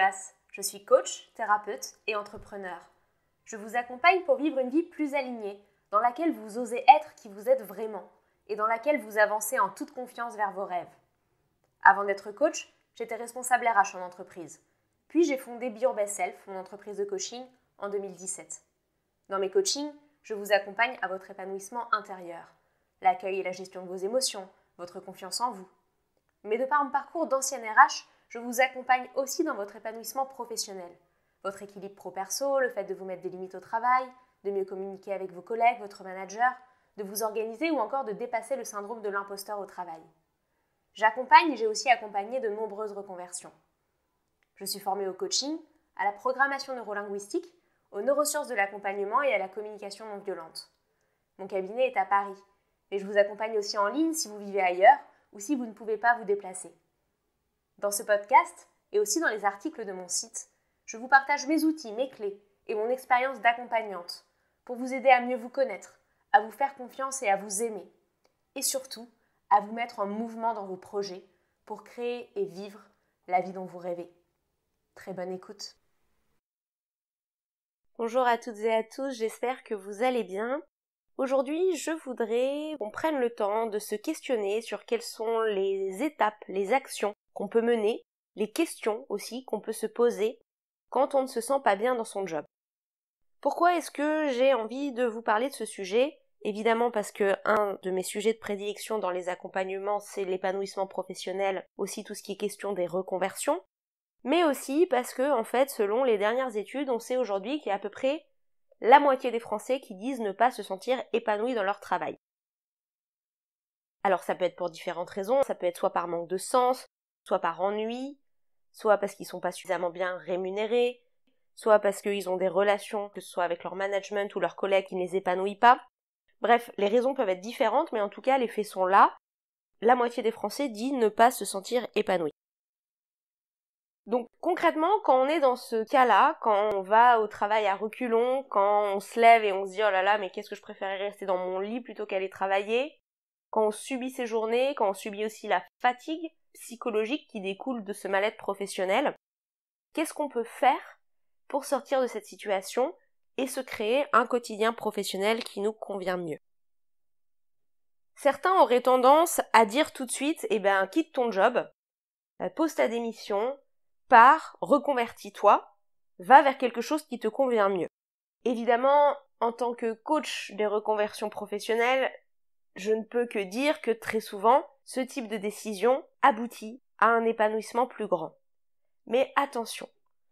Nicolas, je suis coach, thérapeute et entrepreneur. Je vous accompagne pour vivre une vie plus alignée, dans laquelle vous osez être qui vous êtes vraiment et dans laquelle vous avancez en toute confiance vers vos rêves. Avant d'être coach, j'étais responsable RH en entreprise. Puis j'ai fondé Be Your Best Self, mon entreprise de coaching, en 2017. Dans mes coachings, je vous accompagne à votre épanouissement intérieur, l'accueil et la gestion de vos émotions, votre confiance en vous. Mais de par mon parcours d'ancienne RH, je vous accompagne aussi dans votre épanouissement professionnel. Votre équilibre pro-perso, le fait de vous mettre des limites au travail, de mieux communiquer avec vos collègues, votre manager, de vous organiser ou encore de dépasser le syndrome de l'imposteur au travail. J'accompagne et j'ai aussi accompagné de nombreuses reconversions. Je suis formée au coaching, à la programmation neurolinguistique, aux neurosciences de l'accompagnement et à la communication non violente. Mon cabinet est à Paris, mais je vous accompagne aussi en ligne si vous vivez ailleurs ou si vous ne pouvez pas vous déplacer. Dans ce podcast, et aussi dans les articles de mon site, je vous partage mes outils, mes clés et mon expérience d'accompagnante pour vous aider à mieux vous connaître, à vous faire confiance et à vous aimer. Et surtout, à vous mettre en mouvement dans vos projets pour créer et vivre la vie dont vous rêvez. Très bonne écoute. Bonjour à toutes et à tous, j'espère que vous allez bien. Aujourd'hui, je voudrais qu'on prenne le temps de se questionner sur quelles sont les étapes, les actions qu'on peut mener, les questions aussi qu'on peut se poser quand on ne se sent pas bien dans son job. Pourquoi est-ce que j'ai envie de vous parler de ce sujet ? Évidemment parce que un de mes sujets de prédilection dans les accompagnements, c'est l'épanouissement professionnel, aussi tout ce qui est question des reconversions, mais aussi parce que, en fait, selon les dernières études, on sait aujourd'hui qu'il y a à peu près la moitié des Français qui disent ne pas se sentir épanouis dans leur travail. Alors ça peut être pour différentes raisons, ça peut être soit par manque de sens, soit par ennui, soit parce qu'ils sont pas suffisamment bien rémunérés, soit parce qu'ils ont des relations, que ce soit avec leur management ou leurs collègues, qui ne les épanouissent pas. Bref, les raisons peuvent être différentes, mais en tout cas, les faits sont là. La moitié des Français dit ne pas se sentir épanoui. Donc concrètement, quand on est dans ce cas-là, quand on va au travail à reculons, quand on se lève et on se dit « Oh là là, mais qu'est-ce que je préférerais rester dans mon lit plutôt qu'aller travailler ?» Quand on subit ces journées, quand on subit aussi la fatigue psychologique qui découle de ce mal-être professionnel, qu'est-ce qu'on peut faire pour sortir de cette situation et se créer un quotidien professionnel qui nous convient mieux? Certains auraient tendance à dire tout de suite « quitte ton job, pose ta démission, pars, reconvertis-toi, va vers quelque chose qui te convient mieux. » Évidemment, en tant que coach des reconversions professionnelles, je ne peux que dire que très souvent, ce type de décision aboutit à un épanouissement plus grand. Mais attention,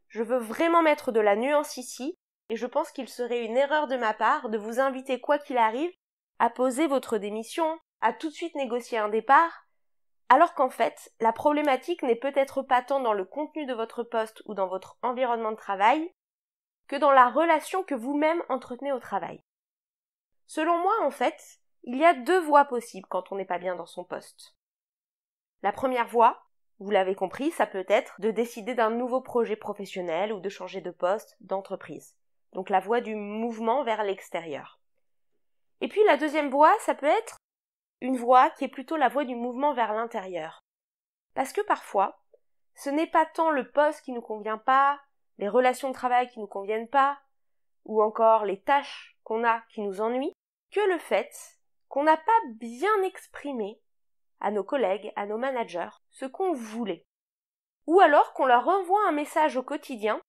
je veux vraiment mettre de la nuance ici, et je pense qu'il serait une erreur de ma part de vous inviter, quoi qu'il arrive, à poser votre démission, à tout de suite négocier un départ, alors qu'en fait, la problématique n'est peut-être pas tant dans le contenu de votre poste ou dans votre environnement de travail, que dans la relation que vous-même entretenez au travail. Selon moi, en fait, il y a deux voies possibles quand on n'est pas bien dans son poste. La première voie, vous l'avez compris, ça peut être de décider d'un nouveau projet professionnel ou de changer de poste, d'entreprise. Donc la voie du mouvement vers l'extérieur. Et puis la deuxième voie, ça peut être une voie qui est plutôt la voie du mouvement vers l'intérieur. Parce que parfois, ce n'est pas tant le poste qui nous convient pas, les relations de travail qui nous conviennent pas, ou encore les tâches qu'on a qui nous ennuient, que le fait qu'on n'a pas bien exprimé à nos collègues, à nos managers, ce qu'on voulait. Ou alors qu'on leur envoie un message au quotidien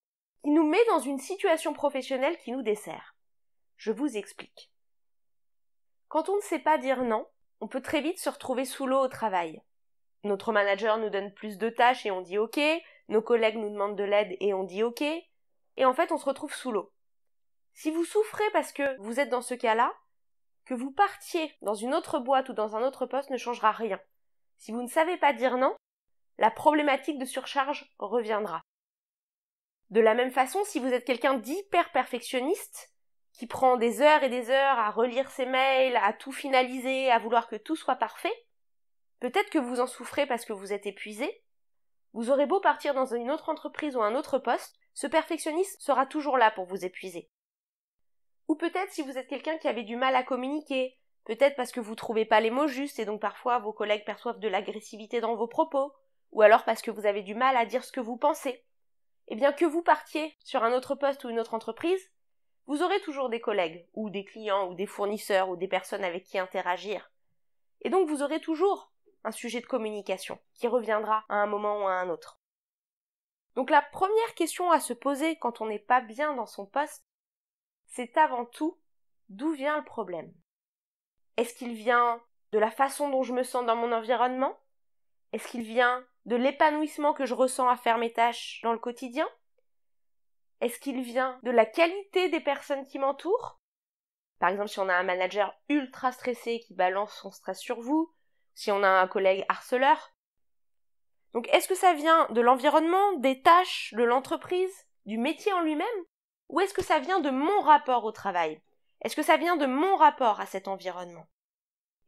qui nous met dans une situation professionnelle qui nous dessert. Je vous explique. Quand on ne sait pas dire non, on peut très vite se retrouver sous l'eau au travail. Notre manager nous donne plus de tâches et on dit OK, nos collègues nous demandent de l'aide et on dit OK, et en fait on se retrouve sous l'eau. Si vous souffrez parce que vous êtes dans ce cas-là, que vous partiez dans une autre boîte ou dans un autre poste ne changera rien. Si vous ne savez pas dire non, la problématique de surcharge reviendra. De la même façon, si vous êtes quelqu'un d'hyper perfectionniste, qui prend des heures et des heures à relire ses mails, à tout finaliser, à vouloir que tout soit parfait, peut-être que vous en souffrez parce que vous êtes épuisé, vous aurez beau partir dans une autre entreprise ou un autre poste, ce perfectionniste sera toujours là pour vous épuiser. Ou peut-être si vous êtes quelqu'un qui avait du mal à communiquer, peut-être parce que vous trouvez pas les mots justes et donc parfois vos collègues perçoivent de l'agressivité dans vos propos, ou alors parce que vous avez du mal à dire ce que vous pensez. eh bien que vous partiez sur un autre poste ou une autre entreprise, vous aurez toujours des collègues, ou des clients, ou des fournisseurs, ou des personnes avec qui interagir. Et donc vous aurez toujours un sujet de communication qui reviendra à un moment ou à un autre. Donc la première question à se poser quand on n'est pas bien dans son poste, c'est avant tout d'où vient le problème. Est-ce qu'il vient de la façon dont je me sens dans mon environnement? Est-ce qu'il vient de l'épanouissement que je ressens à faire mes tâches dans le quotidien? Est-ce qu'il vient de la qualité des personnes qui m'entourent? Par exemple, si on a un manager ultra stressé qui balance son stress sur vous, si on a un collègue harceleur. Donc, est-ce que ça vient de l'environnement, des tâches, de l'entreprise, du métier en lui-même? Ou est-ce que ça vient de mon rapport au travail? Est-ce que ça vient de mon rapport à cet environnement?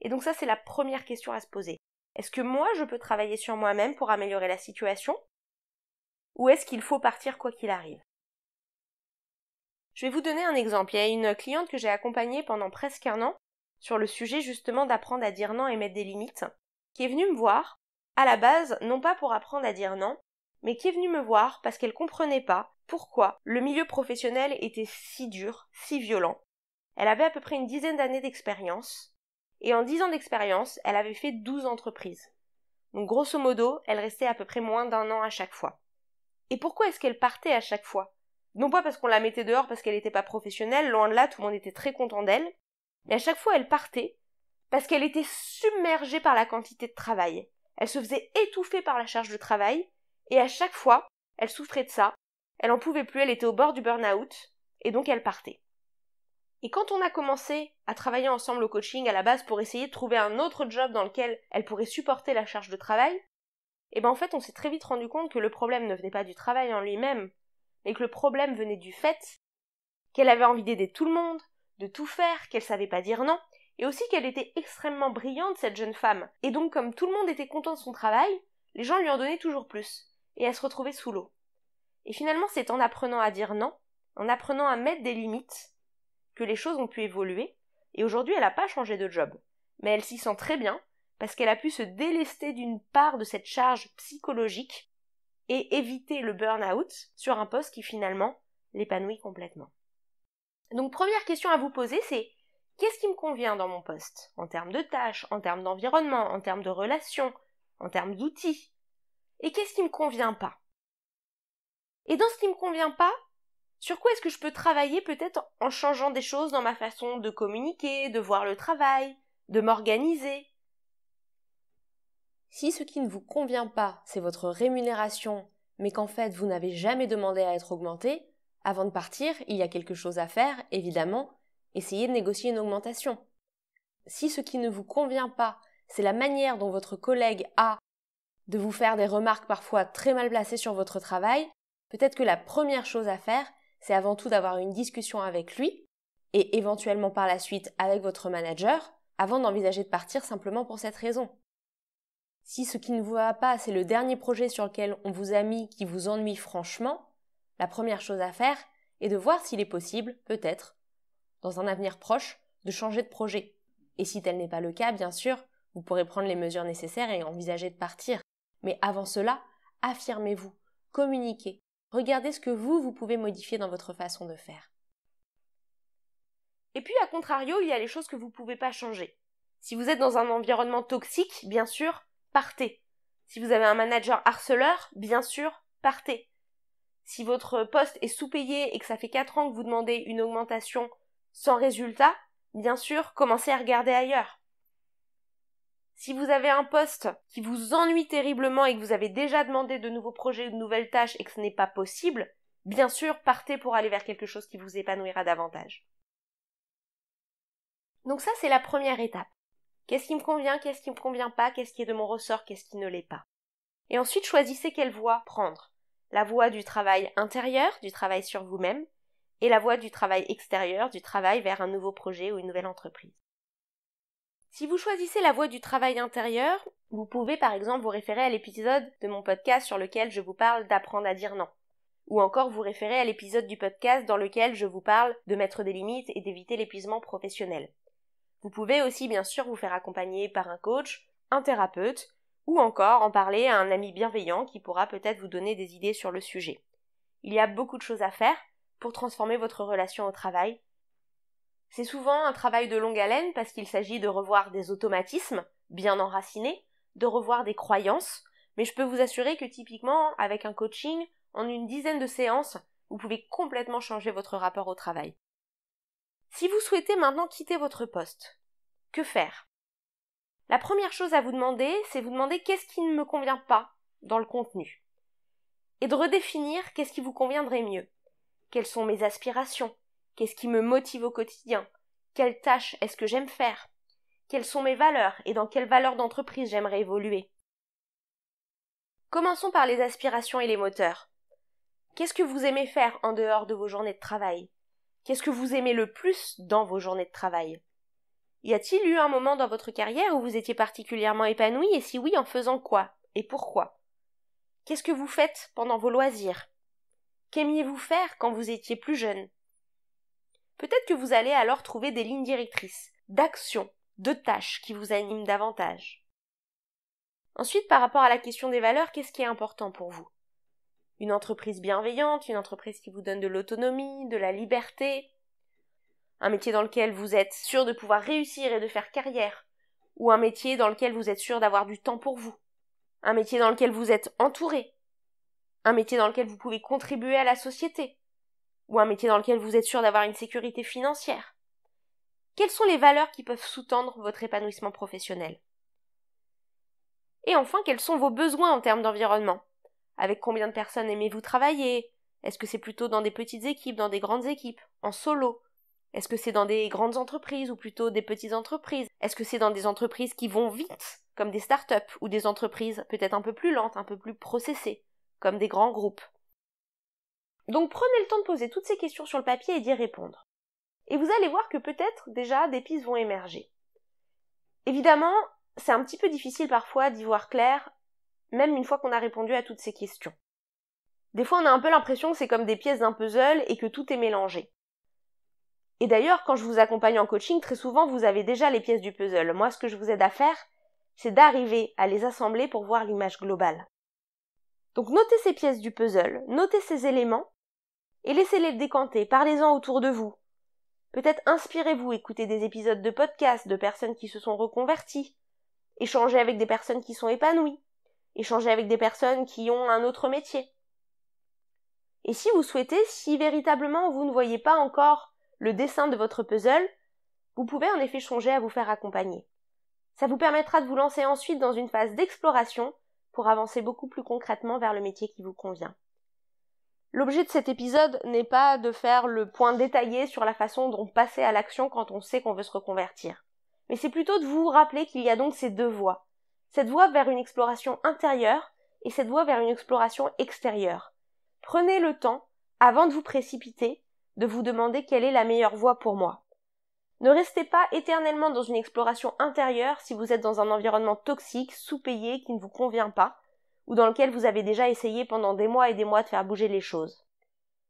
Et donc ça, c'est la première question à se poser. Est-ce que moi, je peux travailler sur moi-même pour améliorer la situation? Ou est-ce qu'il faut partir quoi qu'il arrive? Je vais vous donner un exemple. Il y a une cliente que j'ai accompagnée pendant presque 1 an sur le sujet justement d'apprendre à dire non et mettre des limites, qui est venue me voir, à la base, non pas pour apprendre à dire non, mais qui est venue me voir parce qu'elle comprenait pas pourquoi le milieu professionnel était si dur, si violent. Elle avait à peu près une 10aine d'années d'expérience, et en 10 ans d'expérience, elle avait fait 12 entreprises. Donc grosso modo, elle restait à peu près moins d'1 an à chaque fois. Et pourquoi est-ce qu'elle partait à chaque fois? Non pas parce qu'on la mettait dehors parce qu'elle n'était pas professionnelle, loin de là, tout le monde était très content d'elle, mais à chaque fois elle partait parce qu'elle était submergée par la quantité de travail. Elle se faisait étouffer par la charge de travail, et à chaque fois, elle souffrait de ça, elle en pouvait plus, elle était au bord du burn-out, et donc elle partait. Et quand on a commencé à travailler ensemble au coaching à la base pour essayer de trouver un autre job dans lequel elle pourrait supporter la charge de travail, et ben en fait on s'est très vite rendu compte que le problème ne venait pas du travail en lui-même, mais que le problème venait du fait qu'elle avait envie d'aider tout le monde, de tout faire, qu'elle savait pas dire non, et aussi qu'elle était extrêmement brillante cette jeune femme. Et donc comme tout le monde était content de son travail, les gens lui en donnaient toujours plus, et elle se retrouvait sous l'eau. Et finalement c'est en apprenant à dire non, en apprenant à mettre des limites, que les choses ont pu évoluer, et aujourd'hui elle n'a pas changé de job, mais elle s'y sent très bien, parce qu'elle a pu se délester d'une part de cette charge psychologique, et éviter le burn-out sur un poste qui finalement l'épanouit complètement. Donc première question à vous poser, c'est qu'est-ce qui me convient dans mon poste, en termes de tâches, en termes d'environnement, en termes de relations, en termes d'outils, et qu'est-ce qui me convient pas? Et dans ce qui me convient pas, sur quoi est-ce que je peux travailler peut-être en changeant des choses dans ma façon de communiquer, de voir le travail, de m'organiser? Si ce qui ne vous convient pas, c'est votre rémunération, mais qu'en fait vous n'avez jamais demandé à être augmenté, avant de partir, il y a quelque chose à faire, évidemment, essayez de négocier une augmentation. Si ce qui ne vous convient pas, c'est la manière dont votre collègue a de vous faire des remarques parfois très mal placées sur votre travail, peut-être que la première chose à faire, c'est avant tout d'avoir une discussion avec lui, et éventuellement par la suite avec votre manager, avant d'envisager de partir simplement pour cette raison. Si ce qui ne vous va pas, c'est le dernier projet sur lequel on vous a mis qui vous ennuie franchement, la première chose à faire est de voir s'il est possible, peut-être, dans un avenir proche, de changer de projet. Et si tel n'est pas le cas, bien sûr, vous pourrez prendre les mesures nécessaires et envisager de partir. Mais avant cela, affirmez-vous, communiquez, regardez ce que vous pouvez modifier dans votre façon de faire. Et puis, à contrario, il y a les choses que vous ne pouvez pas changer. Si vous êtes dans un environnement toxique, bien sûr, partez. Si vous avez un manager harceleur, bien sûr, partez. Si votre poste est sous-payé et que ça fait 4 ans que vous demandez une augmentation sans résultat, bien sûr, commencez à regarder ailleurs. Si vous avez un poste qui vous ennuie terriblement et que vous avez déjà demandé de nouveaux projets ou de nouvelles tâches et que ce n'est pas possible, bien sûr, partez pour aller vers quelque chose qui vous épanouira davantage. Donc ça, c'est la première étape. Qu'est-ce qui me convient, qu'est-ce qui me convient pas, qu'est-ce qui est de mon ressort, qu'est-ce qui ne l'est pas. Et ensuite, choisissez quelle voie prendre. La voie du travail intérieur, du travail sur vous-même, et la voie du travail extérieur, du travail vers un nouveau projet ou une nouvelle entreprise. Si vous choisissez la voie du travail intérieur, vous pouvez par exemple vous référer à l'épisode de mon podcast sur lequel je vous parle d'apprendre à dire non. Ou encore vous référer à l'épisode du podcast dans lequel je vous parle de mettre des limites et d'éviter l'épuisement professionnel. Vous pouvez aussi bien sûr vous faire accompagner par un coach, un thérapeute, ou encore en parler à un ami bienveillant qui pourra peut-être vous donner des idées sur le sujet. Il y a beaucoup de choses à faire pour transformer votre relation au travail. C'est souvent un travail de longue haleine parce qu'il s'agit de revoir des automatismes bien enracinés, de revoir des croyances, mais je peux vous assurer que typiquement, avec un coaching, en une dizaine de séances, vous pouvez complètement changer votre rapport au travail. Si vous souhaitez maintenant quitter votre poste, que faire? La première chose à vous demander, c'est vous demander qu'est-ce qui ne me convient pas dans le contenu. Et de redéfinir qu'est-ce qui vous conviendrait mieux. Quelles sont mes aspirations? Qu'est-ce qui me motive au quotidien? Quelles tâches est-ce que j'aime faire? Quelles sont mes valeurs et dans quelles valeurs d'entreprise j'aimerais évoluer? Commençons par les aspirations et les moteurs. Qu'est-ce que vous aimez faire en dehors de vos journées de travail? Qu'est-ce que vous aimez le plus dans vos journées de travail? Y a-t-il eu un moment dans votre carrière où vous étiez particulièrement épanoui et si oui, en faisant quoi? Et pourquoi? Qu'est-ce que vous faites pendant vos loisirs? Qu'aimiez-vous faire quand vous étiez plus jeune? Peut-être que vous allez alors trouver des lignes directrices, d'actions, de tâches qui vous animent davantage. Ensuite, par rapport à la question des valeurs, qu'est-ce qui est important pour vous? Une entreprise bienveillante, une entreprise qui vous donne de l'autonomie, de la liberté, un métier dans lequel vous êtes sûr de pouvoir réussir et de faire carrière, ou un métier dans lequel vous êtes sûr d'avoir du temps pour vous, un métier dans lequel vous êtes entouré, un métier dans lequel vous pouvez contribuer à la société, ou un métier dans lequel vous êtes sûr d'avoir une sécurité financière. Quelles sont les valeurs qui peuvent sous-tendre votre épanouissement professionnel? Et enfin, quels sont vos besoins en termes d'environnement? Avec combien de personnes aimez-vous travailler? Est-ce que c'est plutôt dans des petites équipes, dans des grandes équipes, en solo? Est-ce que c'est dans des grandes entreprises ou plutôt des petites entreprises? Est-ce que c'est dans des entreprises qui vont vite, comme des startups, ou des entreprises peut-être un peu plus lentes, un peu plus processées, comme des grands groupes? Donc prenez le temps de poser toutes ces questions sur le papier et d'y répondre. Et vous allez voir que peut-être déjà des pistes vont émerger. Évidemment, c'est un petit peu difficile parfois d'y voir clair, même une fois qu'on a répondu à toutes ces questions. Des fois, on a un peu l'impression que c'est comme des pièces d'un puzzle et que tout est mélangé. Et d'ailleurs, quand je vous accompagne en coaching, très souvent, vous avez déjà les pièces du puzzle. Moi, ce que je vous aide à faire, c'est d'arriver à les assembler pour voir l'image globale. Donc, notez ces pièces du puzzle, notez ces éléments, et laissez-les décanter, parlez-en autour de vous. Peut-être inspirez-vous, écoutez des épisodes de podcast de personnes qui se sont reconverties, échangez avec des personnes qui sont épanouies, échangez avec des personnes qui ont un autre métier. Et si vous souhaitez, si véritablement vous ne voyez pas encore le dessin de votre puzzle, vous pouvez en effet songer à vous faire accompagner. Ça vous permettra de vous lancer ensuite dans une phase d'exploration pour avancer beaucoup plus concrètement vers le métier qui vous convient. L'objet de cet épisode n'est pas de faire le point détaillé sur la façon dont passer à l'action quand on sait qu'on veut se reconvertir. Mais c'est plutôt de vous rappeler qu'il y a donc ces deux voies. Cette voie vers une exploration intérieure et cette voie vers une exploration extérieure. Prenez le temps, avant de vous précipiter, de vous demander quelle est la meilleure voie pour moi. Ne restez pas éternellement dans une exploration intérieure si vous êtes dans un environnement toxique, sous-payé, qui ne vous convient pas, ou dans lequel vous avez déjà essayé pendant des mois et des mois de faire bouger les choses.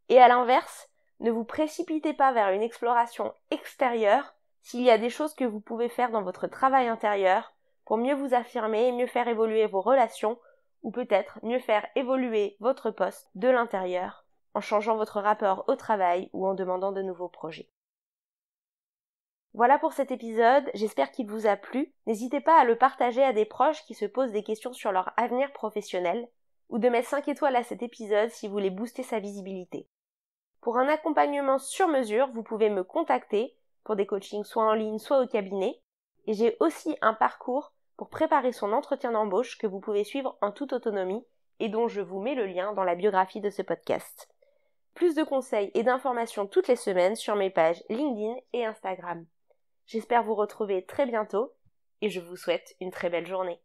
Et à l'inverse, ne vous précipitez pas vers une exploration extérieure s'il y a des choses que vous pouvez faire dans votre travail intérieur pour mieux vous affirmer et mieux faire évoluer vos relations, ou peut-être mieux faire évoluer votre poste de l'intérieur en changeant votre rapport au travail ou en demandant de nouveaux projets. Voilà pour cet épisode, j'espère qu'il vous a plu. N'hésitez pas à le partager à des proches qui se posent des questions sur leur avenir professionnel, ou de mettre 5 étoiles à cet épisode si vous voulez booster sa visibilité. Pour un accompagnement sur mesure, vous pouvez me contacter pour des coachings soit en ligne, soit au cabinet, et j'ai aussi un parcours pour préparer son entretien d'embauche que vous pouvez suivre en toute autonomie et dont je vous mets le lien dans la biographie de ce podcast. Plus de conseils et d'informations toutes les semaines sur mes pages LinkedIn et Instagram. J'espère vous retrouver très bientôt et je vous souhaite une très belle journée.